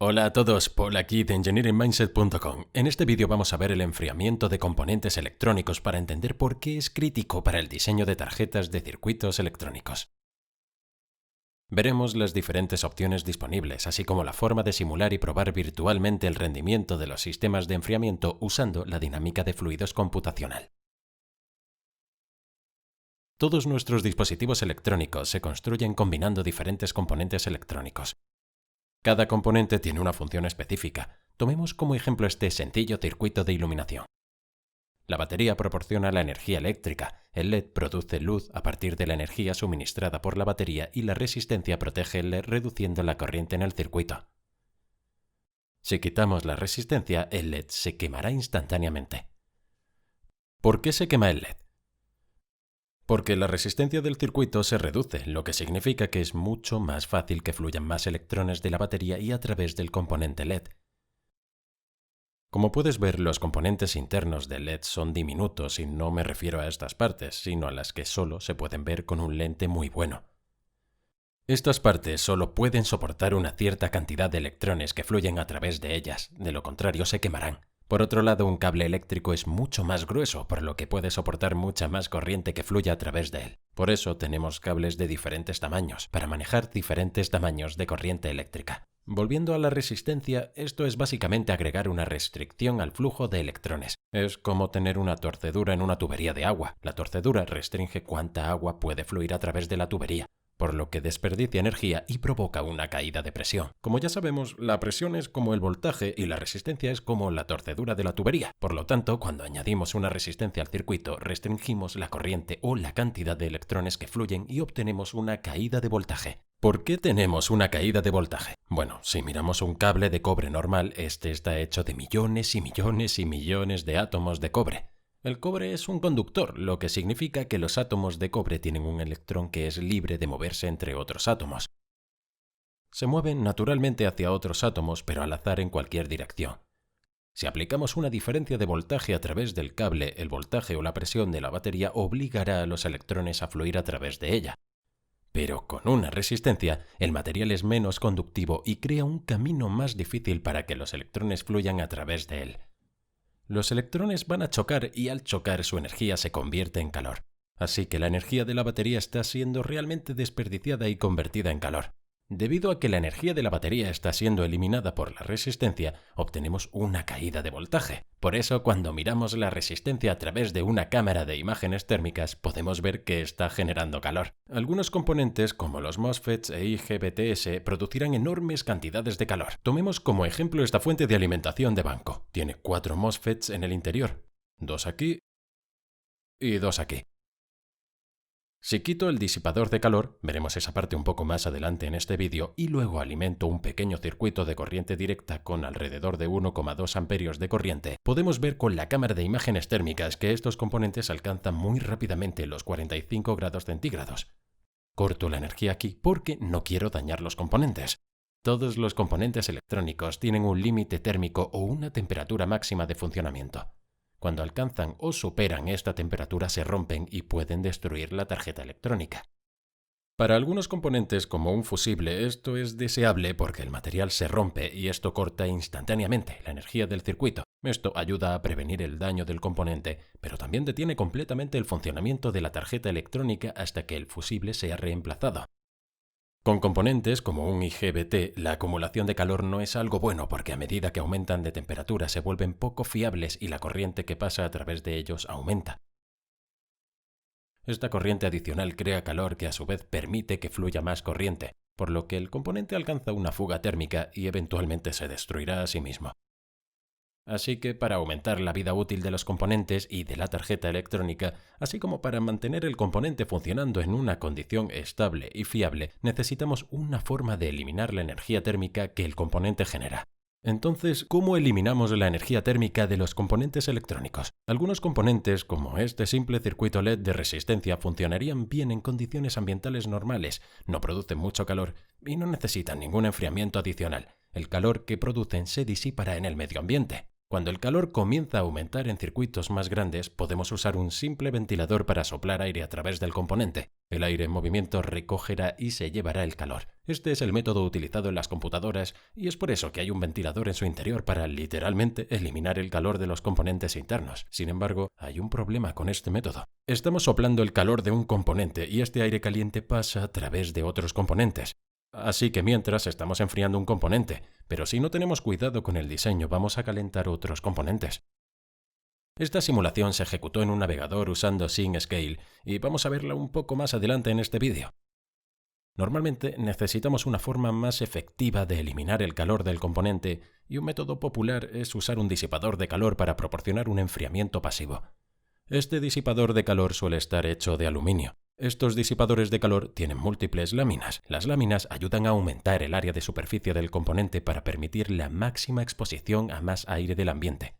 Hola a todos, Paul aquí de engineeringmindset.com. En este vídeo vamos a ver el enfriamiento de componentes electrónicos para entender por qué es crítico para el diseño de tarjetas de circuitos electrónicos. Veremos las diferentes opciones disponibles, así como la forma de simular y probar virtualmente el rendimiento de los sistemas de enfriamiento usando la dinámica de fluidos computacional. Todos nuestros dispositivos electrónicos se construyen combinando diferentes componentes electrónicos. Cada componente tiene una función específica. Tomemos como ejemplo este sencillo circuito de iluminación. La batería proporciona la energía eléctrica, el LED produce luz a partir de la energía suministrada por la batería y la resistencia protege el LED reduciendo la corriente en el circuito. Si quitamos la resistencia, el LED se quemará instantáneamente. ¿Por qué se quema el LED? Porque la resistencia del circuito se reduce, lo que significa que es mucho más fácil que fluyan más electrones de la batería y a través del componente LED. Como puedes ver, los componentes internos del LED son diminutos y no me refiero a estas partes, sino a las que solo se pueden ver con un lente muy bueno. Estas partes solo pueden soportar una cierta cantidad de electrones que fluyen a través de ellas, de lo contrario se quemarán. Por otro lado, un cable eléctrico es mucho más grueso, por lo que puede soportar mucha más corriente que fluya a través de él. Por eso tenemos cables de diferentes tamaños, para manejar diferentes tamaños de corriente eléctrica. Volviendo a la resistencia, esto es básicamente agregar una restricción al flujo de electrones. Es como tener una torcedura en una tubería de agua. La torcedura restringe cuánta agua puede fluir a través de la tubería, por lo que desperdicia energía y provoca una caída de presión. Como ya sabemos, la presión es como el voltaje y la resistencia es como la torcedura de la tubería. Por lo tanto, cuando añadimos una resistencia al circuito, restringimos la corriente o la cantidad de electrones que fluyen y obtenemos una caída de voltaje. ¿Por qué tenemos una caída de voltaje? Bueno, si miramos un cable de cobre normal, este está hecho de millones y millones y millones de átomos de cobre. El cobre es un conductor, lo que significa que los átomos de cobre tienen un electrón que es libre de moverse entre otros átomos. Se mueven naturalmente hacia otros átomos, pero al azar en cualquier dirección. Si aplicamos una diferencia de voltaje a través del cable, el voltaje o la presión de la batería obligará a los electrones a fluir a través de ella. Pero con una resistencia, el material es menos conductivo y crea un camino más difícil para que los electrones fluyan a través de él. Los electrones van a chocar y al chocar su energía se convierte en calor. Así que la energía de la batería está siendo realmente desperdiciada y convertida en calor. Debido a que la energía de la batería está siendo eliminada por la resistencia, obtenemos una caída de voltaje. Por eso, cuando miramos la resistencia a través de una cámara de imágenes térmicas, podemos ver que está generando calor. Algunos componentes, como los MOSFETs e IGBTs, producirán enormes cantidades de calor. Tomemos como ejemplo esta fuente de alimentación de banco. Tiene 4 MOSFETs en el interior, 2 aquí y 2 aquí. Si quito el disipador de calor, veremos esa parte un poco más adelante en este vídeo, y luego alimento un pequeño circuito de corriente directa con alrededor de 1,2 amperios de corriente, podemos ver con la cámara de imágenes térmicas que estos componentes alcanzan muy rápidamente los 45 grados centígrados. Corto la energía aquí porque no quiero dañar los componentes. Todos los componentes electrónicos tienen un límite térmico o una temperatura máxima de funcionamiento. Cuando alcanzan o superan esta temperatura se rompen y pueden destruir la tarjeta electrónica. Para algunos componentes como un fusible esto es deseable porque el material se rompe y esto corta instantáneamente la energía del circuito. Esto ayuda a prevenir el daño del componente, pero también detiene completamente el funcionamiento de la tarjeta electrónica hasta que el fusible sea reemplazado. Con componentes como un IGBT, la acumulación de calor no es algo bueno porque a medida que aumentan de temperatura se vuelven poco fiables y la corriente que pasa a través de ellos aumenta. Esta corriente adicional crea calor que a su vez permite que fluya más corriente, por lo que el componente alcanza una fuga térmica y eventualmente se destruirá a sí mismo. Así que para aumentar la vida útil de los componentes y de la tarjeta electrónica, así como para mantener el componente funcionando en una condición estable y fiable, necesitamos una forma de eliminar la energía térmica que el componente genera. Entonces, ¿cómo eliminamos la energía térmica de los componentes electrónicos? Algunos componentes, como este simple circuito LED de resistencia, funcionarían bien en condiciones ambientales normales, no producen mucho calor y no necesitan ningún enfriamiento adicional. El calor que producen se disipará en el medio ambiente. Cuando el calor comienza a aumentar en circuitos más grandes, podemos usar un simple ventilador para soplar aire a través del componente. El aire en movimiento recogerá y se llevará el calor. Este es el método utilizado en las computadoras y es por eso que hay un ventilador en su interior para literalmente eliminar el calor de los componentes internos. Sin embargo, hay un problema con este método. Estamos soplando el calor de un componente y este aire caliente pasa a través de otros componentes. Así que mientras estamos enfriando un componente, pero si no tenemos cuidado con el diseño vamos a calentar otros componentes. Esta simulación se ejecutó en un navegador usando SyncScale y vamos a verla un poco más adelante en este vídeo. Normalmente necesitamos una forma más efectiva de eliminar el calor del componente y un método popular es usar un disipador de calor para proporcionar un enfriamiento pasivo. Este disipador de calor suele estar hecho de aluminio. Estos disipadores de calor tienen múltiples láminas. Las láminas ayudan a aumentar el área de superficie del componente para permitir la máxima exposición a más aire del ambiente.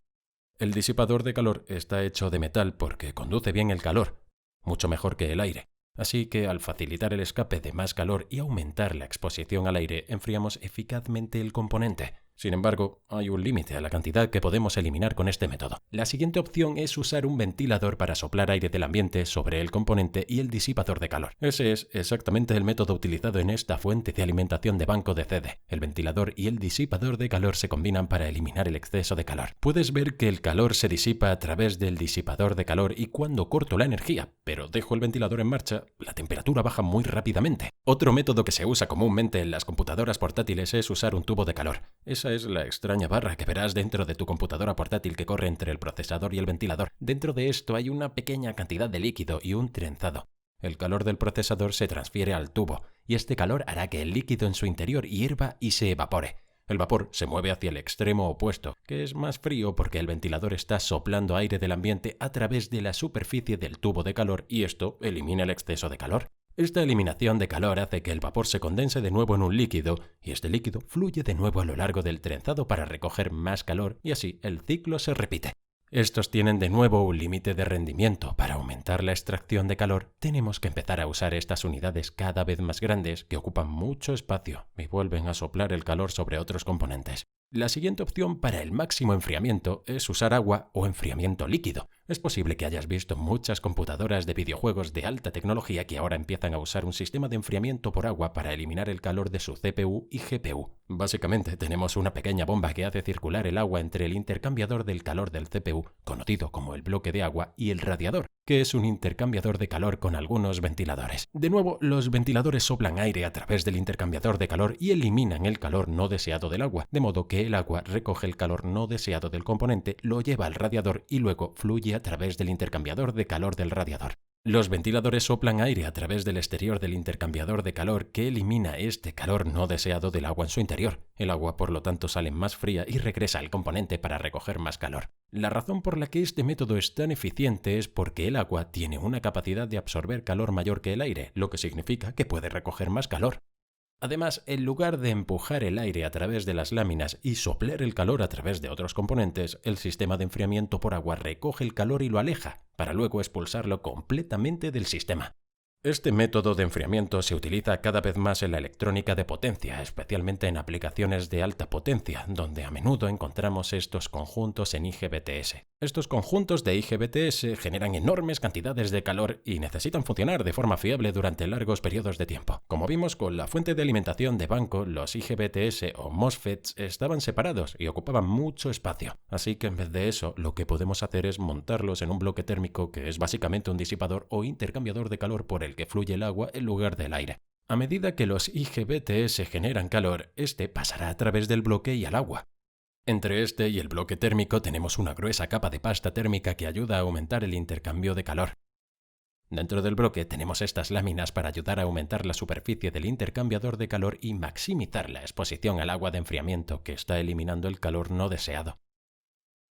El disipador de calor está hecho de metal porque conduce bien el calor, mucho mejor que el aire. Así que al facilitar el escape de más calor y aumentar la exposición al aire, enfriamos eficazmente el componente. Sin embargo, hay un límite a la cantidad que podemos eliminar con este método. La siguiente opción es usar un ventilador para soplar aire del ambiente sobre el componente y el disipador de calor. Ese es exactamente el método utilizado en esta fuente de alimentación de banco de CD. El ventilador y el disipador de calor se combinan para eliminar el exceso de calor. Puedes ver que el calor se disipa a través del disipador de calor y cuando corto la energía, pero dejo el ventilador en marcha, la temperatura baja muy rápidamente. Otro método que se usa comúnmente en las computadoras portátiles es usar un tubo de calor. Esa es la extraña barra que verás dentro de tu computadora portátil que corre entre el procesador y el ventilador. Dentro de esto hay una pequeña cantidad de líquido y un trenzado. El calor del procesador se transfiere al tubo y este calor hará que el líquido en su interior hierva y se evapore. El vapor se mueve hacia el extremo opuesto, que es más frío porque el ventilador está soplando aire del ambiente a través de la superficie del tubo de calor y esto elimina el exceso de calor. Esta eliminación de calor hace que el vapor se condense de nuevo en un líquido y este líquido fluye de nuevo a lo largo del trenzado para recoger más calor y así el ciclo se repite. Estos tienen de nuevo un límite de rendimiento. Para aumentar la extracción de calor, tenemos que empezar a usar estas unidades cada vez más grandes que ocupan mucho espacio y vuelven a soplar el calor sobre otros componentes. La siguiente opción para el máximo enfriamiento es usar agua o enfriamiento líquido. Es posible que hayas visto muchas computadoras de videojuegos de alta tecnología que ahora empiezan a usar un sistema de enfriamiento por agua para eliminar el calor de su CPU y GPU. Básicamente tenemos una pequeña bomba que hace circular el agua entre el intercambiador del calor del CPU, conocido como el bloque de agua, y el radiador, que es un intercambiador de calor con algunos ventiladores. De nuevo, los ventiladores soplan aire a través del intercambiador de calor y eliminan el calor no deseado del agua, de modo que el agua recoge el calor no deseado del componente, lo lleva al radiador y luego fluye a través del intercambiador de calor del radiador. Los ventiladores soplan aire a través del exterior del intercambiador de calor que elimina este calor no deseado del agua en su interior. El agua, por lo tanto, sale más fría y regresa al componente para recoger más calor. La razón por la que este método es tan eficiente es porque el agua tiene una capacidad de absorber calor mayor que el aire, lo que significa que puede recoger más calor. Además, en lugar de empujar el aire a través de las láminas y soplar el calor a través de otros componentes, el sistema de enfriamiento por agua recoge el calor y lo aleja, para luego expulsarlo completamente del sistema. Este método de enfriamiento se utiliza cada vez más en la electrónica de potencia, especialmente en aplicaciones de alta potencia, donde a menudo encontramos estos conjuntos en IGBTS. Estos conjuntos de IGBTS generan enormes cantidades de calor y necesitan funcionar de forma fiable durante largos periodos de tiempo. Como vimos con la fuente de alimentación de banco, los IGBTS o MOSFETs estaban separados y ocupaban mucho espacio. Así que en vez de eso, lo que podemos hacer es montarlos en un bloque térmico que es básicamente un disipador o intercambiador de calor por el que fluye el agua en lugar del aire. A medida que los IGBTS generan calor, este pasará a través del bloque y al agua. Entre este y el bloque térmico tenemos una gruesa capa de pasta térmica que ayuda a aumentar el intercambio de calor. Dentro del bloque tenemos estas láminas para ayudar a aumentar la superficie del intercambiador de calor y maximizar la exposición al agua de enfriamiento que está eliminando el calor no deseado.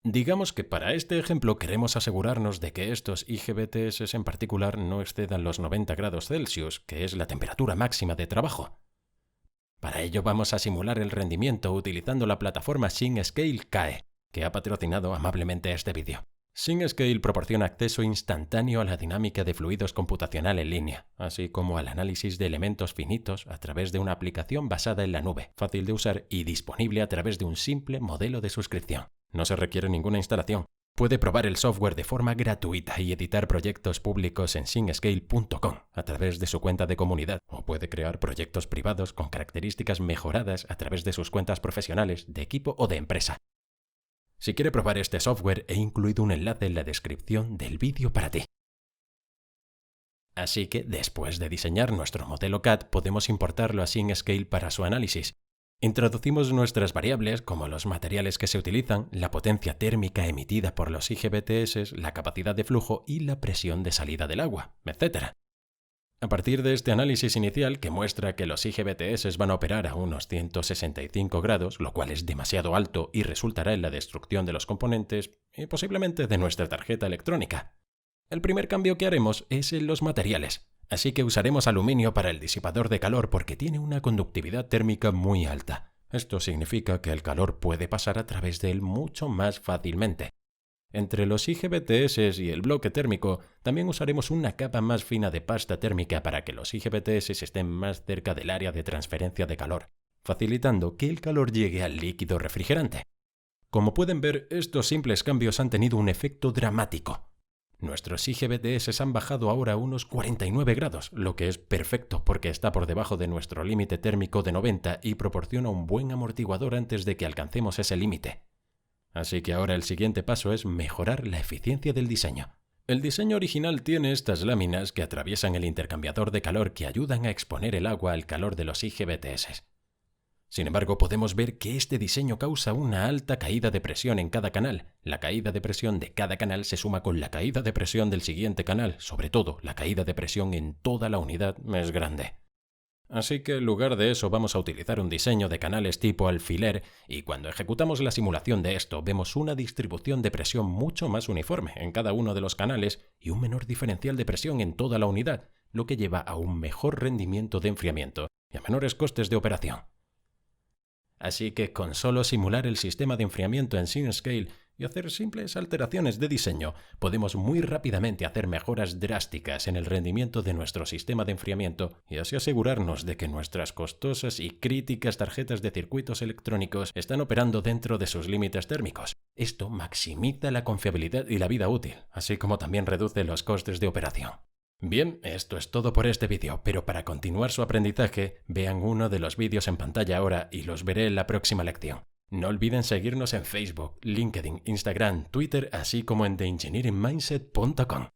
Digamos que para este ejemplo queremos asegurarnos de que estos IGBTS en particular no excedan los 90 grados Celsius, que es la temperatura máxima de trabajo. Para ello vamos a simular el rendimiento utilizando la plataforma SyncScale KAE, que ha patrocinado amablemente este vídeo. SyncScale proporciona acceso instantáneo a la dinámica de fluidos computacional en línea, así como al análisis de elementos finitos a través de una aplicación basada en la nube, fácil de usar y disponible a través de un simple modelo de suscripción. No se requiere ninguna instalación. Puede probar el software de forma gratuita y editar proyectos públicos en SyncScale.com a través de su cuenta de comunidad, o puede crear proyectos privados con características mejoradas a través de sus cuentas profesionales, de equipo o de empresa. Si quiere probar este software, he incluido un enlace en la descripción del vídeo para ti. Así que, después de diseñar nuestro modelo CAD, podemos importarlo a SyncScale para su análisis. Introducimos nuestras variables como los materiales que se utilizan, la potencia térmica emitida por los IGBTS, la capacidad de flujo y la presión de salida del agua, etc. A partir de este análisis inicial que muestra que los IGBTS van a operar a unos 165 grados, lo cual es demasiado alto y resultará en la destrucción de los componentes y posiblemente de nuestra tarjeta electrónica. El primer cambio que haremos es en los materiales. Así que usaremos aluminio para el disipador de calor porque tiene una conductividad térmica muy alta. Esto significa que el calor puede pasar a través de él mucho más fácilmente. Entre los IGBTS y el bloque térmico, también usaremos una capa más fina de pasta térmica para que los IGBTS estén más cerca del área de transferencia de calor, facilitando que el calor llegue al líquido refrigerante. Como pueden ver, estos simples cambios han tenido un efecto dramático. Nuestros IGBTS han bajado ahora a unos 49 grados, lo que es perfecto porque está por debajo de nuestro límite térmico de 90 y proporciona un buen amortiguador antes de que alcancemos ese límite. Así que ahora el siguiente paso es mejorar la eficiencia del diseño. El diseño original tiene estas láminas que atraviesan el intercambiador de calor que ayudan a exponer el agua al calor de los IGBTS. Sin embargo, podemos ver que este diseño causa una alta caída de presión en cada canal. La caída de presión de cada canal se suma con la caída de presión del siguiente canal. Sobre todo, la caída de presión en toda la unidad es grande. Así que en lugar de eso vamos a utilizar un diseño de canales tipo alfiler y cuando ejecutamos la simulación de esto vemos una distribución de presión mucho más uniforme en cada uno de los canales y un menor diferencial de presión en toda la unidad, lo que lleva a un mejor rendimiento de enfriamiento y a menores costes de operación. Así que con solo simular el sistema de enfriamiento en SyncScale y hacer simples alteraciones de diseño, podemos muy rápidamente hacer mejoras drásticas en el rendimiento de nuestro sistema de enfriamiento y así asegurarnos de que nuestras costosas y críticas tarjetas de circuitos electrónicos están operando dentro de sus límites térmicos. Esto maximiza la confiabilidad y la vida útil, así como también reduce los costes de operación. Bien, esto es todo por este vídeo, pero para continuar su aprendizaje, vean uno de los vídeos en pantalla ahora y los veré en la próxima lección. No olviden seguirnos en Facebook, LinkedIn, Instagram, Twitter, así como en theengineeringmindset.com.